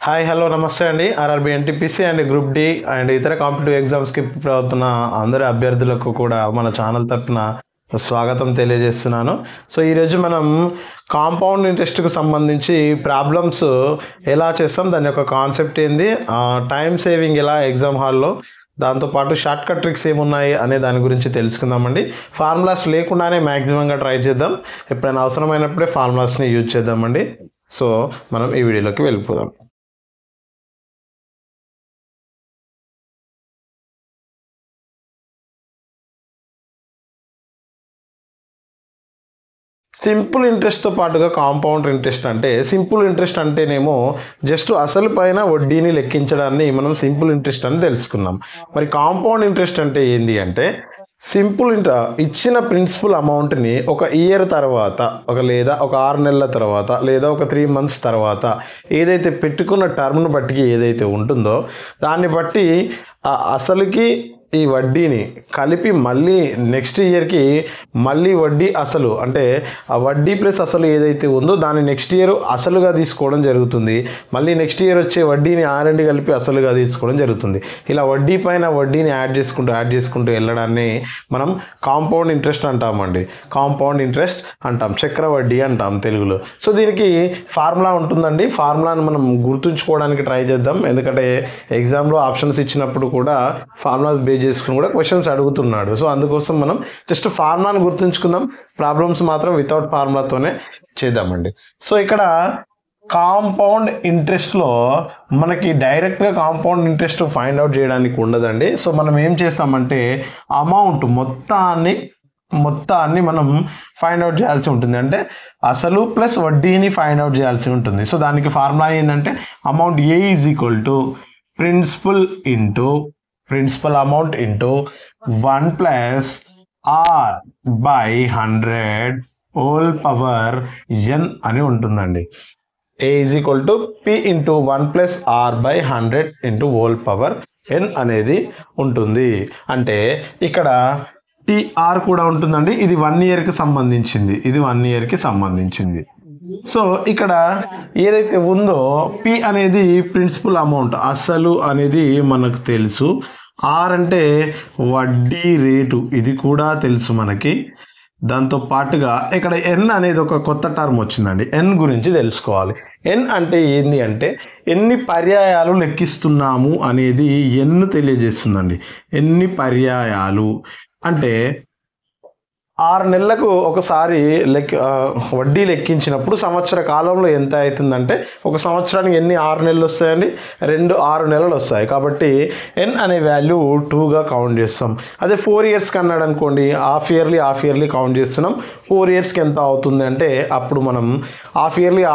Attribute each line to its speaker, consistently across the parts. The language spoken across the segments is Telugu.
Speaker 1: హాయ్ హలో నమస్తే అండి. RRB NTPC and group D and ఇతర కాంపిటేటివ్ ఎగ్జామ్స్కి ప్రిపేర్ అవుతున్న అందరి అభ్యర్థులకు కూడా మన ఛానల్ తరఫున స్వాగతం తెలియజేస్తున్నాను. సో ఈరోజు మనం కాంపౌండ్ ఇంట్రెస్ట్కు సంబంధించి ప్రాబ్లమ్స్ ఎలా చేస్తాం, దాని యొక్క కాన్సెప్ట్ ఏంది, టైం సేవింగ్ ఎలా ఎగ్జామ్ హాల్లో, దాంతోపాటు షార్ట్ కట్ ట్రిక్స్ ఏమున్నాయి అనే దాని గురించి తెలుసుకుందామండి. ఫార్ములాస్ లేకుండానే మ్యాక్సిమంగా ట్రై చేద్దాం, ఎప్పుడైనా అవసరమైనప్పుడే ఫార్ములాస్ని యూజ్ చేద్దామండి. సో మనం ఈ వీడియోలోకి వెళ్ళిపోదాం. సింపుల్ ఇంట్రెస్ట్తో పాటుగా కాంపౌండ్ ఇంట్రెస్ట్ అంటే, సింపుల్ ఇంట్రెస్ట్ అంటేనేమో జస్ట్ అసలు పైన వడ్డీని లెక్కించడాన్ని మనం సింపుల్ ఇంట్రెస్ట్ అని తెలుసుకున్నాం. మరి కాంపౌండ్ ఇంట్రెస్ట్ అంటే ఏంటి అంటే, సింపుల్ ఇచ్చిన ప్రిన్సిపల్ అమౌంట్ని ఒక ఇయర్ తర్వాత లేదా ఒక 6 నెలల తర్వాత లేదా ఒక 3 months తర్వాత ఏదైతే పెట్టుకున్న టర్మ్ను బట్టి ఏదైతే ఉంటుందో దాన్ని బట్టి అసలుకి ఈ వడ్డీని కలిపి మళ్ళీ నెక్స్ట్ ఇయర్కి మళ్ళీ వడ్డీ అసలు అంటే ఆ వడ్డీ ప్లస్ అసలు ఏదైతే ఉందో దాన్ని నెక్స్ట్ ఇయర్ అసలుగా తీసుకోవడం జరుగుతుంది. మళ్ళీ నెక్స్ట్ ఇయర్ వచ్చే వడ్డీని R&D కలిపి అసలుగా తీసుకోవడం జరుగుతుంది. ఇలా వడ్డీ పైన వడ్డీని యాడ్ చేసుకుంటూ వెళ్ళడాన్ని మనం కాంపౌండ్ ఇంట్రెస్ట్ అంటామండి. కాంపౌండ్ ఇంట్రెస్ట్ అంటాం, చక్రవడ్డీ అంటాం తెలుగులో. సో దీనికి ఫార్ములా ఉంటుందండి. ఫార్ములాను మనం గుర్తుంచుకోవడానికి ట్రై చేద్దాం, ఎందుకంటే ఎగ్జామ్లో ఆప్షన్స్ ఇచ్చినప్పుడు కూడా ఫార్ములాస్ బేస్ చేసుకుని కూడా క్వశ్చన్స్ అడుగుతున్నాడు. సో అందుకోసం మనం జస్ట్ ఫార్ములాను గుర్తుంచుకుందాం, ప్రాబ్లమ్స్ మాత్రం వితౌట్ ఫార్ములాతోనే చేద్దామండి. సో ఇక్కడ కాంపౌండ్ ఇంట్రెస్ట్లో మనకి డైరెక్ట్గా కాంపౌండ్ ఇంట్రెస్ట్ ఫైండ్ అవుట్ చేయడానికి ఉండదండి. సో మనం ఏం చేస్తామంటే అమౌంట్ మొత్తాన్ని మనం ఫైండ్ అవుట్ చేయాల్సి ఉంటుంది. అంటే అసలు ప్లస్ వడ్డీని ఫైండ్ అవుట్ చేయాల్సి ఉంటుంది. సో దానికి ఫార్ములా ఏంటంటే amount A is equal to principal amount into 1 plus R by 100 whole power n అని ఉంటుందండి. A is equal to P into 1 plus R by 100 into whole power n అనేది ఉంటుంది. అంటే ఇక్కడ TR కూడా ఉంటుందండి. ఇది 1 yearకి సంబంధించింది. సో ఇక్కడ ఏదైతే ఉందో P అనేది ప్రిన్సిపల్ అమౌంట్, అసలు అనేది మనకు తెలుసు. R అంటే వడ్డీ రేటు, ఇది కూడా తెలుసు మనకి. దాంతో పాటుగా ఇక్కడ N అనేది ఒక కొత్త టర్మ్ వచ్చిందండి. N గురించి తెలుసుకోవాలి. N అంటే ఏంది అంటే ఎన్ని పర్యాయాలు లెక్కిస్తున్నాము అనేది N తెలియజేస్తుందండి. ఎన్ని పర్యాయాలు అంటే 6 నెలలకు ఒకసారి వడ్డీ లెక్కించినప్పుడు సంవత్సర కాలంలో ఎంత అవుతుందంటే, ఒక సంవత్సరానికి ఎన్ని 6 నెలలు వస్తాయండి? 6 నెలలు వస్తాయి. కాబట్టి N అనే వాల్యూ 2గా కౌంట్ చేస్తాం. అదే 4 yearsకి అన్నాడు అనుకోండి, హాఫ్ ఇయర్లీ కౌంట్ చేస్తున్నాం. 4 yearsకి ఎంత అవుతుంది అంటే అప్పుడు మనం హాఫ్ ఇయర్లీ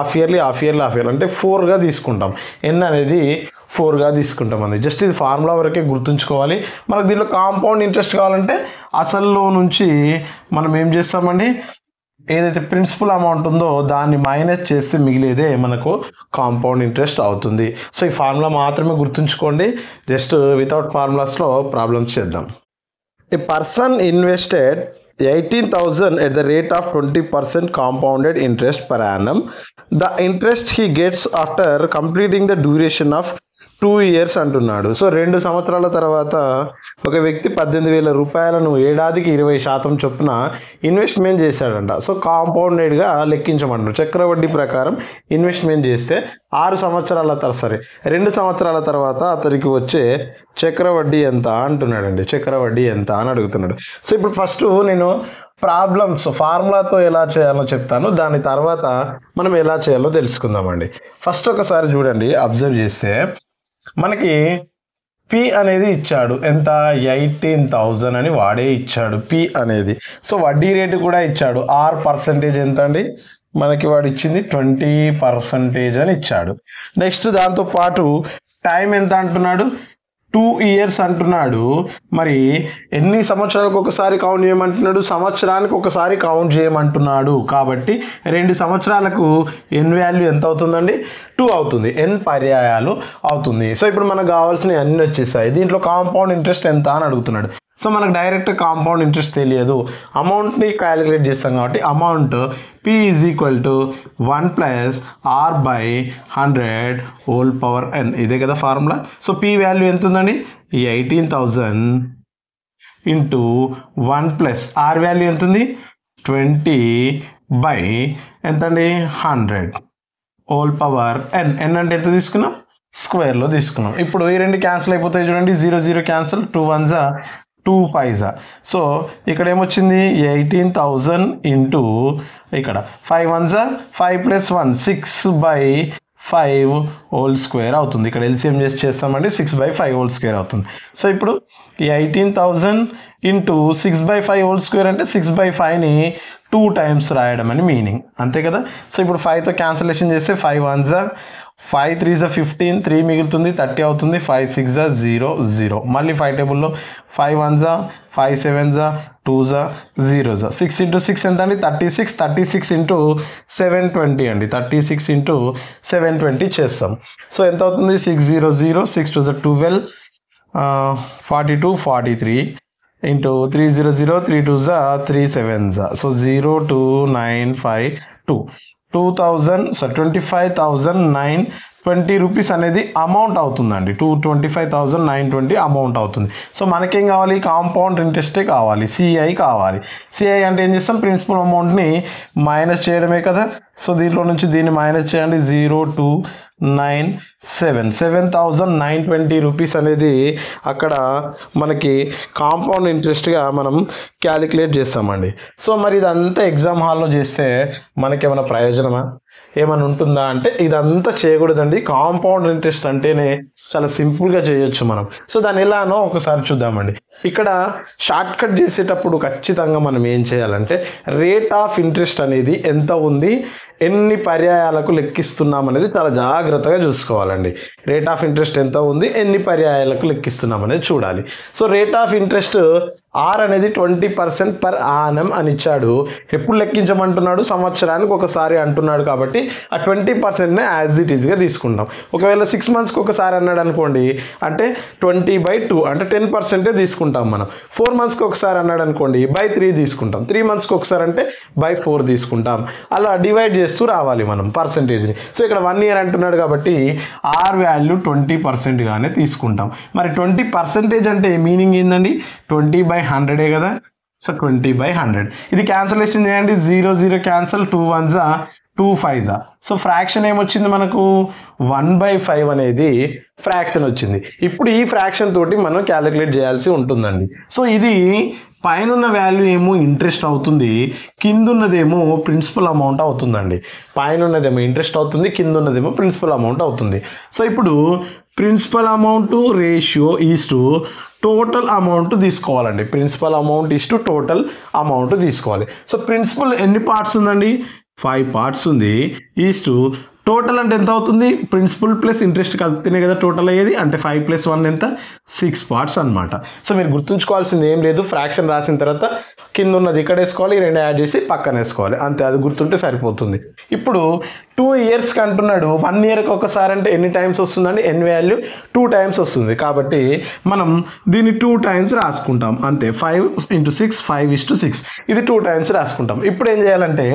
Speaker 1: అంటే 4గా తీసుకుంటాం. N అనేది 4గా తీసుకుంటామండి. జస్ట్ ఇది ఫార్ములా వరకే గుర్తుంచుకోవాలి. మనకు దీంట్లో కాంపౌండ్ ఇంట్రెస్ట్ కావాలంటే అసల్లో నుంచి మనం ఏం చేస్తామండి, ఏదైతే ప్రిన్సిపల్ అమౌంట్ ఉందో దాన్ని మైనస్ చేస్తే మిగిలేదే మనకు కాంపౌండ్ ఇంట్రెస్ట్ అవుతుంది. సో ఈ ఫార్ములా మాత్రమే గుర్తుంచుకోండి. జస్ట్ వితౌట్ ఫార్ములాస్లో ప్రాబ్లమ్స్ చేద్దాం. ఏ person invested 18,000 at the rate of 20% compounded interest per annum. The interest he gets after completing the duration of 2 years అంటున్నాడు. సో 2 సంవత్సరాల తర్వాత ఒక వ్యక్తి 18,000 రూపాయలను ఏడాదికి 20% చొప్పున ఇన్వెస్ట్మెంట్ చేశాడంట. సో కాంపౌండెడ్గా లెక్కించమంటున్నాడు. చక్రవడ్డీ ప్రకారం ఇన్వెస్ట్మెంట్ చేస్తే 2 సంవత్సరాల తర్వాత అతనికి వచ్చే చక్రవడ్డీ ఎంత అంటున్నాడండి. చక్రవడ్డీ ఎంత అని అడుగుతున్నాడు. సో ఇప్పుడు ఫస్ట్ నేను ప్రాబ్లమ్స్ ఫార్ములాతో ఎలా చేయాలో చెప్తాను, దాని తర్వాత మనం ఎలా చేయాలో తెలుసుకుందామండి. ఫస్ట్ ఒకసారి చూడండి, అబ్జర్వ్ చేస్తే మనకి P అనేది ఇచ్చాడు. ఎంత? 18,000 అని వాడే ఇచ్చాడు P అనేది. సో వడ్డీ రేటు కూడా ఇచ్చాడు. పర్సెంటేజ్ ఎంత అండి? మనకి వాడు ఇచ్చింది 20% అని ఇచ్చాడు. నెక్స్ట్ దాంతోపాటు టైం ఎంత అంటున్నాడు? 2 years అంటున్నాడు. మరి ఎన్ని సంవత్సరాలకు ఒకసారి కౌంట్ చేయమంటున్నాడు? సంవత్సరానికి ఒకసారి కౌంట్ చేయమంటున్నాడు. కాబట్టి 2 సంవత్సరాలకు N వాల్యూ ఎంత అవుతుందండి? 2 అవుతుంది. N పర్యాయాలు అవుతుంది. సో ఇప్పుడు మనకు కావాల్సినవి అన్నీ వచ్చేసాయి. దీంట్లో కాంపౌండ్ ఇంట్రెస్ట్ ఎంత అని అడుగుతున్నాడు. సో మనకు డైరెక్ట్ కాంపౌండ్ ఇంట్రెస్ట్ తెలియదు, అమౌంట్ని క్యాలిక్యులేట్ చేస్తాం కాబట్టి amount P is equal to 1 plus R by 100 whole power n, ఇదే కదా ఫార్ములా. సో P వాల్యూ ఎంత ఉందండి, 18,000 ఇంటూ 1 ప్లస్ ఆర్ వాల్యూ ఎంత ఉంది, 20 బై ఎంత అండి 100 హోల్ పవర్ n. n అంటే ఎంత తీసుకున్నాం, స్క్వేర్లో తీసుకున్నాం. ఇప్పుడు ఈ రెండు క్యాన్సిల్ అయిపోతాయి చూడండి, 0 0 క్యాన్సిల్, 2 1 జా 2 5 జా. సో ఇక్కడ ఏమొచ్చింది 18,000 ఇంటూ ఇక్కడ 5 1 జా 5 ప్లస్ 1 6 బై 5 హోల్ స్క్వేర్ అవుతుంది. ఇక్కడ ఎల్సిఎం చేస్తామండి, 6 బై 5 హోల్ స్క్వేర్ అవుతుంది. సో ఇప్పుడు 18,000 ఇంటూ 6 బై 5 హోల్ స్క్వేర్ అంటే 6 బై 5ని 2 టైమ్స్ రాయడం అని మీనింగ్, అంతే కదా. సో ఇప్పుడు 5తో క్యాన్సలేషన్ చేస్తే 5 1 జా 5 3 జా 15, 3 మిగులుతుంది 30 అవుతుంది, 5 6 జా 0 0. మళ్ళీ 5 టేబుల్లో 5 1 జా 5 7 జా 2 జా 0 జా 6 ఇంటూ 6 ఎంత అండి 36, 36 ఇంటూ 720 అండి, 36 ఇంటూ 720 చేస్తాం. సో ఎంత అవుతుంది 6 0 0, 6 2 జా 12, 42 43 ఇంటూ 3 0 0, 3 2 జా 3 7 జా. సో 0 2 9 5 2 2000 సో 25,920 రూపీస్ అనేది అమౌంట్ అవుతుందండి, 25,920 అమౌంట్ అవుతుంది. సో మనకేం కావాలి, కాంపౌండ్ ఇంట్రెస్టే కావాలి, సిఐ కావాలి. సిఐ అంటే ఏం చేస్తాం, ప్రిన్సిపల్ అమౌంట్ని మైనస్ చేయడమే కదా. సో దీంట్లో నుంచి దీన్ని మైనస్ చేయండి, 0,297 7,920 రూపీస్ అనేది అక్కడ మనకి కాంపౌండ్ ఇంట్రెస్ట్గా మనం క్యాలిక్యులేట్ చేస్తామండి. సో మరి ఇదంతా ఎగ్జామ్ హాల్లో చేస్తే మనకేమైనా ప్రయోజనమా, ఏమైనా ఉంటుందా అంటే ఇదంతా చేయకూడదండి. కాంపౌండ్ ఇంట్రెస్ట్ అంటేనే చాలా సింపుల్గా చేయొచ్చు మనం. సో దాన్ని ఎలానో ఒకసారి చూద్దామండి. ఇక్కడ షార్ట్ కట్ చేసేటప్పుడు ఖచ్చితంగా మనం ఏం చేయాలంటే రేట్ ఆఫ్ ఇంట్రెస్ట్ అనేది ఎంత ఉంది, ఎన్ని పర్యాయాలకు లెక్కిస్తున్నాం అనేది చాలా జాగ్రత్తగా చూసుకోవాలండి. రేట్ ఆఫ్ ఇంట్రెస్ట్ ఎంత ఉంది, ఎన్ని పర్యాయాలకు లెక్కిస్తున్నాం అనేది చూడాలి. So rate of interest R అనేది 20% పర్ ఆనం అని ఇచ్చాడు. ఎప్పుడు లెక్కించమంటున్నాడు, సంవత్సరానికి ఒకసారి అంటున్నాడు కాబట్టి ఆ 20%నే యాజ్ ఇట్ ఈజ్గా తీసుకుంటాం. ఒకవేళ 6 మంత్స్కి ఒకసారి అన్నాడు అనుకోండి అంటే 20/2 అంటే 10% తీసుకుంటాం మనం. 4 మంత్స్కి ఒకసారి అన్నాడు అనుకోండి by3 తీసుకుంటాం. 3 మంత్స్కి ఒకసారి అంటే by4 తీసుకుంటాం. అలా డివైడ్ చేస్తూ రావాలి మనం పర్సంటేజ్ని. సో ఇక్కడ 1 ఇయర్ అంటున్నాడు కాబట్టి ఆర్ వాల్యూ 20%గానే తీసుకుంటాం. మరి 20% అంటే మీనింగ్ ఏందండి, 20/100 కదా. సో 20/100 ఇది క్యాన్సలేషన్ చేయండి, 0 0 క్యాన్సల్, 2 1 జా 2 5 జా. సో ఫ్రాక్షన్ ఏమొచ్చింది మనకు 1/5 అనేది ఫ్రాక్షన్ వచ్చింది. ఇప్పుడు ఈ ఫ్రాక్షన్ తోటి మనం క్యాలిక్యులేట్ చేయాల్సి ఉంటుందండి. సో ఇది పైన వాల్యూ ఏమో ఇంట్రెస్ట్ అవుతుంది, కింద ఉన్నదేమో ప్రిన్సిపల్ అమౌంట్ అవుతుందండి. పైన ఉన్నదేమో ఇంట్రెస్ట్ అవుతుంది, కింద ఉన్నదేమో ప్రిన్సిపల్ అమౌంట్ అవుతుంది. సో ఇప్పుడు principal amount ratio is to total amount తీసుకోవాలండి. Principal amount is to total amount తీసుకోవాలి. సో ప్రిన్సిపల్ ఎన్ని పార్ట్స్ ఉందండి, 5 పార్ట్స్ ఉంది. ఈజ్ టు టోటల్ అంటే ఎంత అవుతుంది, ప్రిన్సిపల్ ప్లస్ ఇంట్రెస్ట్ కలిపితేనే కదా టోటల్ అయ్యేది. అంటే 5 + 1 ఎంత, 6 పార్ట్స్ అనమాట. సో మీరు గుర్తుంచుకోవాల్సింది ఏం లేదు, ఫ్రాక్షన్ రాసిన తర్వాత కింద ఉన్నది ఇక్కడ వేసుకోవాలి, 2 యాడ్ చేసి పక్కన వేసుకోవాలి, అంతే. అది గుర్తుంటే సరిపోతుంది. ఇప్పుడు 2 ఇయర్స్కి అంటున్నాడు, 1 ఇయర్కి ఒకసారి అంటే ఎన్ని టైమ్స్ వస్తుందండి, n వాల్యూ 2 టైమ్స్ వస్తుంది. కాబట్టి మనం దీన్ని 2 టైమ్స్ రాసుకుంటాం, అంతే. 5 × 6 5:6 ఇది 2 టైమ్స్ రాసుకుంటాం. ఇప్పుడు ఏం చేయాలంటే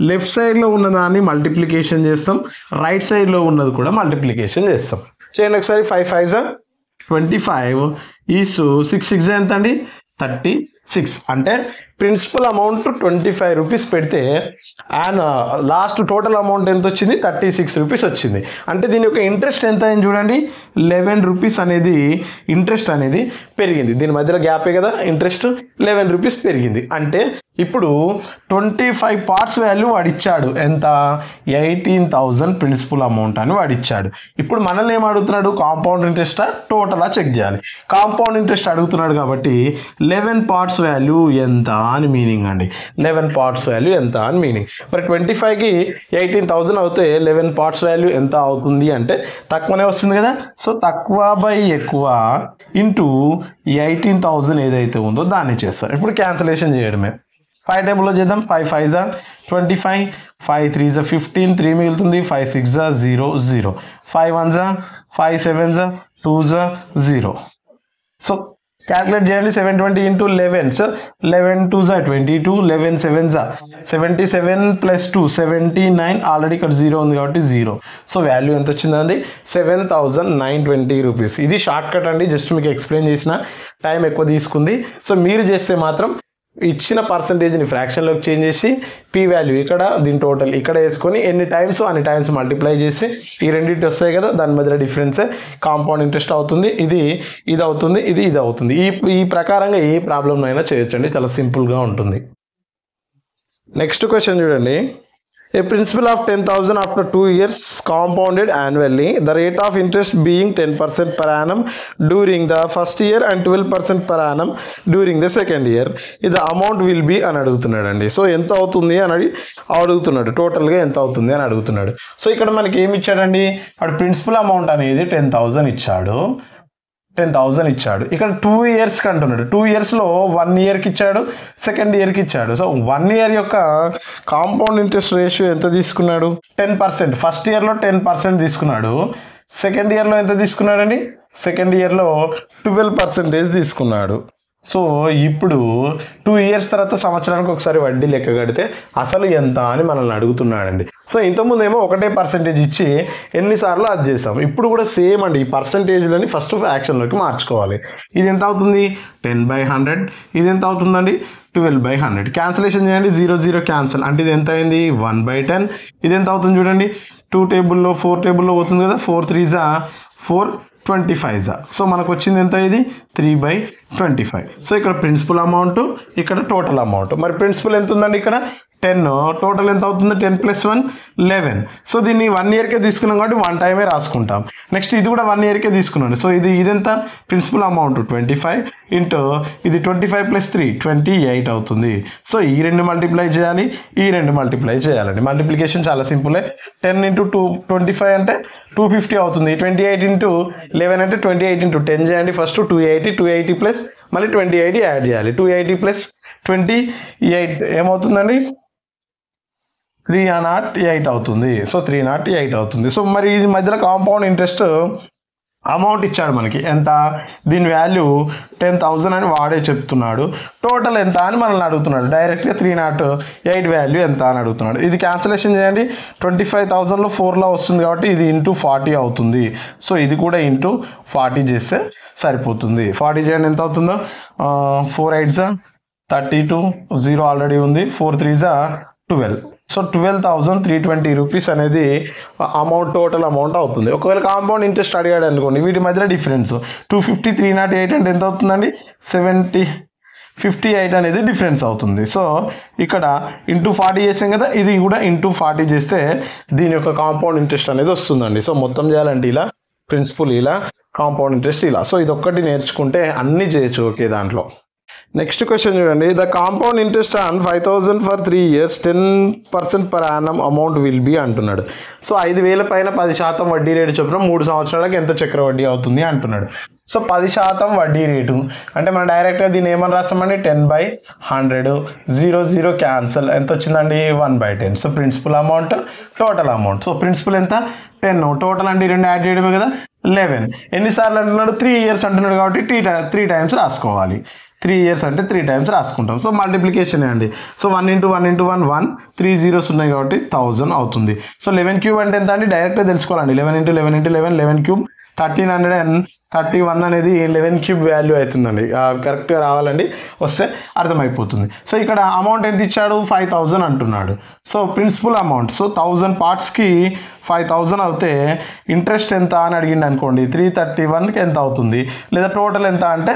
Speaker 1: లెఫ్ట్ సైడ్లో ఉన్నదాన్ని మల్టిప్లికేషన్ చేస్తాం, రైట్ సైడ్లో ఉన్నది కూడా మల్టిప్లికేషన్ చేస్తాం. చేయండి ఒకసారి. 5 5 జా 25 6 6 ఎంత అండి 36. అంటే ప్రిన్సిపల్ అమౌంట్ 25 రూపీస్ పెడితే అండ్ లాస్ట్ టోటల్ అమౌంట్ ఎంత వచ్చింది, 36 రూపీస్ వచ్చింది. అంటే దీని యొక్క ఇంట్రెస్ట్ ఎంత అయింది చూడండి, 11 రూపీస్ అనేది ఇంట్రెస్ట్ అనేది పెరిగింది. దీని మధ్యలో గ్యాపే కదా ఇంట్రెస్ట్, 11 రూపీస్ పెరిగింది. అంటే ఇప్పుడు 25 పార్ట్స్ వాల్యూ వాడిచ్చాడు, ఎంత 18,000 ప్రిన్సిపల్ అమౌంట్ అని వాడిచ్చాడు. ఇప్పుడు మనల్ని ఏం అడుగుతున్నాడు, కాంపౌండ్ ఇంట్రెస్టా టోటలా చెక్ చేయాలి. కాంపౌండ్ ఇంట్రెస్ట్ అడుగుతున్నాడు కాబట్టి 11 పార్ట్స్ వాల్యూ ఎంత అని మీనింగ్ అండి. 11 పార్ట్స్ వాల్యూ ఎంత అని మీనింగ్. మరి 25కి 18,000 అవుతే 11 పార్ట్స్ వాల్యూ ఎంత అవుతుంది అంటే తక్కువనే వస్తుంది కదా. సో తక్కువ బై ఎక్కువ ఇంటూ 18,000 ఏదైతే ఉందో దాన్ని చేస్తారు. ఇప్పుడు క్యాన్సలేషన్ చేయడమే. 5 టేబుల్లో చేద్దాం. 5 5 జా 25, 5 3 జా 15, 3 మిగులుతుంది, 5 6 జా 0 0, 5 1 జా 5 7 జా 2 జా 0. సో క్యాలిక్యులేట్ చేయండి. 720 ఇంటూ 11 11 2 22 11 7 77 ప్లస్ 2 79. ఆల్రెడీ ఇక్కడ 0 ఉంది కాబట్టి 0. సో వాల్యూ ఎంత వచ్చిందండి? 7,920 రూపీస్. ఇది షార్ట్ కట్ అండి, జస్ట్ మీకు ఎక్స్ప్లెయిన్ చేసిన, టైం ఎక్కువ తీసుకుంది. సో మీరు చేస్తే మాత్రం ఇచ్చిన పర్సంటేజ్ని ఫ్రాక్షన్లోకి చేంజ్ చేసి పీ వాల్యూ ఇక్కడ దీని టోటల్ ఇక్కడ వేసుకొని ఎన్ని టైమ్స్ అన్ని టైమ్స్ మల్టిప్లై చేసి ఈ రెండింటి వస్తాయి కదా, దాని మధ్యలో డిఫరెన్సే కాంపౌండ్ ఇంట్రెస్ట్ అవుతుంది. ఇది అవుతుంది, ఇది అవుతుంది. ఈ ప్రకారంగా ఏ ప్రాబ్లం అయినా చేయొచ్చండి, చాలా సింపుల్గా ఉంటుంది. నెక్స్ట్ క్వశ్చన్ చూడండి. A principal of 10,000 after 2 years compounded annually, the rate of interest being 10% per annum during the first year and 12% per annum during the second year. The amount will be అని అడుగుతున్నాడు అండి. సో ఎంత అవుతుంది అని అడుగుతున్నాడు, టోటల్గా ఎంత అవుతుంది అని అడుగుతున్నాడు. సో ఇక్కడ మనకి ఏమి ఇచ్చాడండి, వాడు ప్రిన్సిపల్ అమౌంట్ అనేది 10,000 ఇచ్చాడు. 10,000 ఇచ్చాడు. ఇక్కడ 2 ఇయర్స్కి అంటున్నాడు. 2 ఇయర్స్లో 1 ఇయర్కి ఇచ్చాడు, సెకండ్ ఇయర్కి ఇచ్చాడు. సో 1 ఇయర్ యొక్క కాంపౌండ్ ఇంట్రెస్ట్ రేషియో ఎంత తీసుకున్నాడు? 10%. ఫస్ట్ ఇయర్లో 10% తీసుకున్నాడు. సెకండ్ ఇయర్లో ఎంత తీసుకున్నాడండి? సెకండ్ ఇయర్లో 12% తీసుకున్నాడు. సో ఇప్పుడు 2 ఇయర్స్ తర్వాత సంవత్సరానికి ఒకసారి వడ్డీ లెక్క కడితే అసలు ఎంత అని మనల్ని అడుగుతున్నాడండి. సో ఇంతకుముందు ఏమో ఒకటే పర్సెంటేజ్ ఇచ్చి ఎన్నిసార్లు అది చేసాం. ఇప్పుడు కూడా సేమ్ అండి, ఈ పర్సెంటేజ్లని ఫస్ట్ యాక్షన్లోకి మార్చుకోవాలి. ఇది ఎంత అవుతుంది? 10/100. ఇది ఎంత అవుతుందండి? 12/100. క్యాన్సిలేషన్ చేయండి, 0 0 క్యాన్సిల్ అంటే ఇది ఎంత అయింది? 1/10. ఇది ఎంత అవుతుంది చూడండి, 2 టేబుల్లో 4 టేబుల్లో అవుతుంది కదా, 4 3 4 25. సో మనకు వచ్చింది ఎంత? ఇది 3/25. సో ఇక్కడ ప్రిన్సిపల్ అమౌంట్, ఇక్కడ టోటల్ అమౌంట్. మరి ప్రిన్సిపల్ ఎంత ఉందండి? ఇక్కడ 10. టోటల్ ఎంత అవుతుంది? 10 + 1 11. సో దీన్ని 1 ఇయర్కే తీసుకున్నాం కాబట్టి 1 టైమే రాసుకుంటాం. నెక్స్ట్ ఇది కూడా 1 ఇయర్కే తీసుకున్నాడు. సో ఇదెంత? ప్రిన్సిపల్ అమౌంట్ 25 ఇంటూ ఇది 25 + 3 28 అవుతుంది. సో ఈ రెండు మల్టిప్లై చేయాలి, ఈ రెండు మల్టిప్లై చేయాలండి. మల్టిప్లికేషన్ చాలా సింపులే. 10 × 2 25 అంటే 250 అవుతుంది. 28 × 11 అంటే 28 × 10 చేయండి. ఫస్ట్ 280 ప్లస్ మళ్ళీ 28 యాడ్ చేయాలి. 280 + 28 ఏమవుతుందండి? 308 అవుతుంది. సో 308 అవుతుంది. సో మరి ఇది మధ్యలో కాంపౌండ్ ఇంట్రెస్ట్ అమౌంట్ ఇచ్చాడు మనకి ఎంత? దీని వాల్యూ 10,000 అని వాడే చెప్తున్నాడు. టోటల్ ఎంత అని మనల్ని అడుగుతున్నాడు. డైరెక్ట్గా 308 వాల్యూ ఎంత అని అడుగుతున్నాడు. ఇది క్యాన్సిలేషన్ చేయండి. 25,000లో 4లో వస్తుంది కాబట్టి ఇది ఇంటూ 40 అవుతుంది. సో ఇది కూడా ఇంటూ 40 చేస్తే సరిపోతుంది. 40 చేయండి, ఎంత అవుతుందో? 4 8 32, 0 ఆల్రెడీ ఉంది, 4 3 12. సో 12,320 రూపీస్ అనేది అమౌంట్, టోటల్ అమౌంట్ అవుతుంది. ఒకవేళ కాంపౌండ్ ఇంట్రెస్ట్ అడిగాడు అనుకోండి, వీటి మధ్యలో డిఫరెన్స్ 250 308 అంటే ఎంత అవుతుందండి? 58 అనేది డిఫరెన్స్ అవుతుంది. సో ఇక్కడ ఇంటూ 40 చేసాం కదా, ఇది కూడా ఇంటూ 40 చేస్తే దీని యొక్క కాంపౌండ్ ఇంట్రెస్ట్ అనేది వస్తుందండి. సో మొత్తం చేయాలంటే ఇలా, ప్రిన్సిపల్ ఇలా, కాంపౌండ్ ఇంట్రెస్ట్ ఇలా. సో ఇది ఒక్కటి నేర్చుకుంటే అన్నీ చేయొచ్చు ఒకే దాంట్లో. నెక్స్ట్ క్వశ్చన్ చూడండి. The compound interest on 5,000 for 3 years 10% per annum amount will be అంటున్నాడు. సో 5,000 పైన 10% వడ్డీ రేటు చొప్పున 3 సంవత్సరాలకు ఎంత చక్ర వడ్డీ అవుతుంది అంటున్నాడు. సో 10% వడ్డీ రేటు అంటే మనం డైరెక్ట్గా దీన్ని ఏమని రాస్తామండి? 10/100. 0 0 క్యాన్సల్. ఎంత వచ్చిందండి? 1/10. So principal amount, total amount. So principal ఎంత? 10. టోటల్ అంటే 2 యాడ్ చేయడమే కదా, 11. ఎన్నిసార్లు అంటున్నాడు? 3 ఇయర్స్ అంటున్నాడు కాబట్టి 3 టైమ్స్ రాసుకోవాలి. 3 ఇయర్స్ అంటే 3 టైమ్స్ రాసుకుంటాం. సో మల్టిప్లికేషన్ అండి. సో 1 × 1 × 1 1, 3 zeros ఉన్నాయి కాబట్టి 1000 అవుతుంది. సో 11 క్యూబ్ అంటే ఎంత అండి? డైరెక్ట్గా తెలుసుకోవాలండి. 11 × 11 × 11 11 క్యూబ్ 1331 అనేది 11 క్యూబ్ వాల్యూ అవుతుందండి. కరెక్ట్గా రావాలండి, వస్తే అర్థమైపోతుంది. సో ఇక్కడ అమౌంట్ ఎంత ఇచ్చాడు? 5,000 అంటున్నాడు. సో ప్రిన్సిపల్ అమౌంట్, సో 1000 పార్ట్స్కి 5,000 అవుతే ఇంట్రెస్ట్ ఎంత అని అడిగింది అనుకోండి, 331కి ఎంత అవుతుంది? లేదా టోటల్ ఎంత అంటే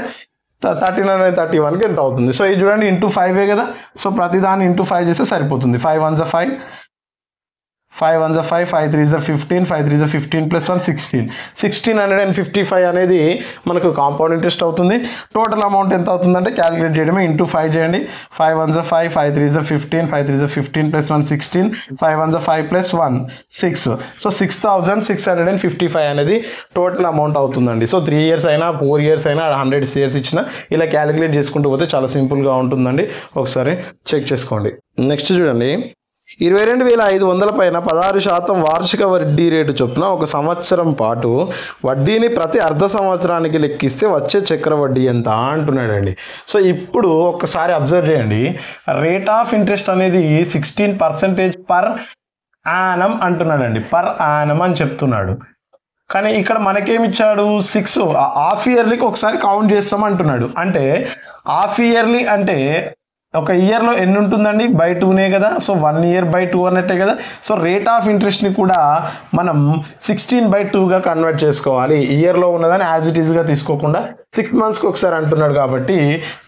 Speaker 1: 1331కి ఎంత అవుతుంది? సో ఇది చూడండి, ఇంటూ 5 కదా. సో ప్రతిదాన్ని ఇంటూ 5 చేస్తే సరిపోతుంది. 5 1 5, 5 1 5, 5 3 15, 5 3 15 + 1 16. 1655 అనేది మనకు కాంపౌండ్ ఇంట్రెస్ట్ అవుతుంది. టోటల్ అమౌంట్ ఎంత అవుతుందంటే క్యాలిక్యులేట్ చేయడమే, ఇంటూ 5 చేయండి. 5 1 5, 5 3 15, 5 3 15 + 1 16, 5 1 5 + 1 6. సో 6,655 అనేది టోటల్ అమౌంట్ అవుతుందండి. సో 3 ఇయర్స్ అయినా 4 ఇయర్స్ అయినా 100 ఇయర్స్ ఇచ్చినా ఇలా క్యాలిక్యులేట్ చేసుకుంటూ పోతే చాలా సింపుల్గా ఉంటుందండి. ఒకసారి చెక్ చేసుకోండి. నెక్స్ట్ చూడండి. 22,500 పైన 16% వార్షిక వడ్డీ రేటు చొప్పున ఒక సంవత్సరం పాటు వడ్డీని ప్రతి అర్ధ సంవత్సరానికి లెక్కిస్తే వచ్చే చక్ర వడ్డీ ఎంత అంటున్నాడండి. సో ఇప్పుడు ఒక్కసారి అబ్జర్వ్ చేయండి, రేట్ ఆఫ్ ఇంట్రెస్ట్ అనేది 16% పర్ యానం అంటున్నాడండి, పర్ యానం అని చెప్తున్నాడు. కానీ ఇక్కడ మనకేమిచ్చాడు 6 హాఫ్ ఇయర్లీకి ఒకసారి కౌంట్ చేస్తాం అంటున్నాడు. అంటే హాఫ్ ఇయర్లీ అంటే ఒక ఇయర్లో ఎన్ని ఉంటుందండి, బై 2నే కదా. సో 1 year by 2 అన్నట్టే కదా. సో రేట్ ఆఫ్ ఇంట్రెస్ట్ని కూడా మనం 16/2గా కన్వర్ట్ చేసుకోవాలి. ఇయర్లో ఉన్నదని యాజ్ ఇట్ ఈస్గా తీసుకోకుండా 6 monthsకి ఒకసారి అంటున్నాడు కాబట్టి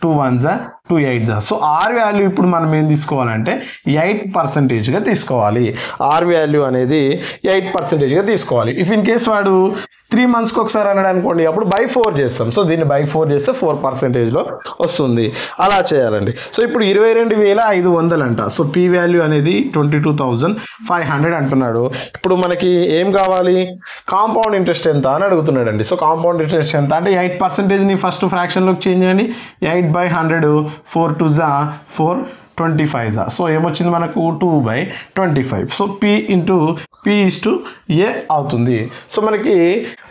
Speaker 1: 2 1s 2 8s. So are value ఇప్పుడు మనం ఏం తీసుకోవాలంటే 8%గా తీసుకోవాలి. ఆర్ వాల్యూ అనేది 8%గా తీసుకోవాలి. ఇఫ్ ఇన్ కేస్ వాడు 3 monthsకి ఒకసారి అన్నాడు అనుకోండి, అప్పుడు by 4 చేస్తాం. సో దీన్ని by 4 చేస్తే 4%లో వస్తుంది. అలా చేయాలండి. సో ఇప్పుడు 22,500 అంట. సో పీ వాల్యూ అనేది 22,500 అంటున్నాడు. ఇప్పుడు మనకి ఏం కావాలి, కాంపౌండ్ ఇంట్రెస్ట్ ఎంత అని అడుగుతున్నాడు అండి. సో కాంపౌండ్ ఇంట్రెస్ట్ ఎంత అంటే 8%ని ఫస్ట్ ఫ్రాక్షన్లోకి చేంజ్ చేయండి. 8/100 4 2s 425. సో ఏమొచ్చింది మనకు 2/25. సో P/A అవుతుంది. సో మనకి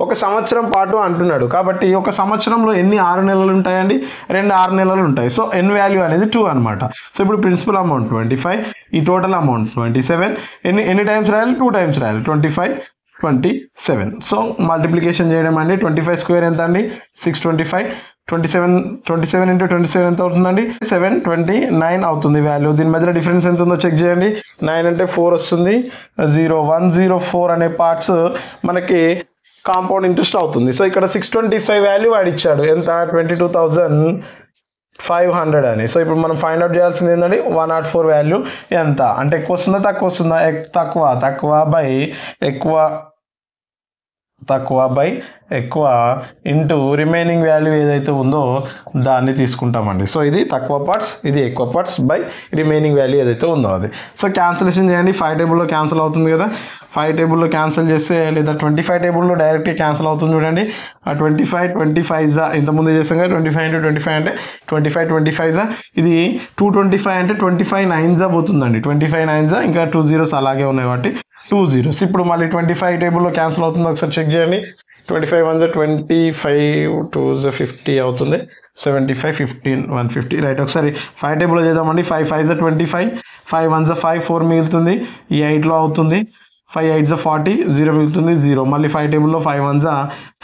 Speaker 1: ఒక సంవత్సరం పాటు అంటున్నాడు కాబట్టి ఒక సంవత్సరంలో ఎన్ని 6 నెలలు ఉంటాయండి, 2 6 నెలలు ఉంటాయి. సో ఎన్ వాల్యూ అనేది 2 అనమాట. సో ఇప్పుడు ప్రిన్సిపల్ అమౌంట్ 25, ఈ టోటల్ అమౌంట్ 27. ఎన్ని టైమ్స్ రాయాలి, 2 times రాయాలి. 25 27. సో మల్టిప్లికేషన్ చేయడం అండి. 25 square ఎంత అండి, 625. 27 into 27 ఎంత అవుతుందండి, 729 అవుతుంది వాల్యూ. దీని మధ్యలో డిఫరెన్స్ ఎంత ఉందో చెక్ చేయండి. 9 అంటే 4 వస్తుంది. 104 అనే పార్ట్స్ మనకి కాంపౌండ్ ఇంట్రెస్ట్ అవుతుంది. సో ఇక్కడ 625 వాల్యూ వాడు ఇచ్చాడు, ఎంత 22,500 అని. సో ఇప్పుడు మనం ఫైండ్ అవుట్ చేయాల్సింది ఏంటంటే 104 వాల్యూ ఎంత అంటే ఎక్కువ వస్తుందా తక్కువ వస్తుందా, తక్కువ బై ఎక్కువ ఇంటూ రిమైనింగ్ వాల్యూ ఏదైతే ఉందో దాన్ని తీసుకుంటామండి. సో ఇది తక్కువ పార్ట్స్, ఇది ఎక్కువ పార్ట్స్ బై రిమైనింగ్ వాల్యూ ఏదైతే ఉందో అది. సో క్యాన్సిలేషన్ చేయండి. 5 టేబుల్లో క్యాన్సిల్ అవుతుంది కదా. 5 టేబుల్లో క్యాన్సిల్ చేస్తే లేదా 25 టేబుల్లో డైరెక్ట్గా క్యాన్సిల్ అవుతుంది చూడండి. 25 ఇంతకుముందు చేసాం కదా. 25 into 25 అంటే 25 ఇది 225 అంటే 25 9s పోతుందండి. 25 9s ఇంకా 2 zeros అలాగే ఉన్నాయి కాబట్టి 2 zeros. ఇప్పుడు మళ్ళీ 25 టేబుల్లో క్యాన్సిల్ అవుతుంది, ఒకసారి చెక్ చేయండి. 25 1s 25 2s 50 అవుతుంది. 75 15 150 రైట్. ఒకసారి 5 టేబుల్లో చేద్దామండి. 5 5s 25, 5 1s 5 4 మిగులుతుంది. ఈ 8లో అవుతుంది. 5 8s 40 0 మిగులుతుంది 0. మళ్ళీ 5 టేబుల్లో 5 1s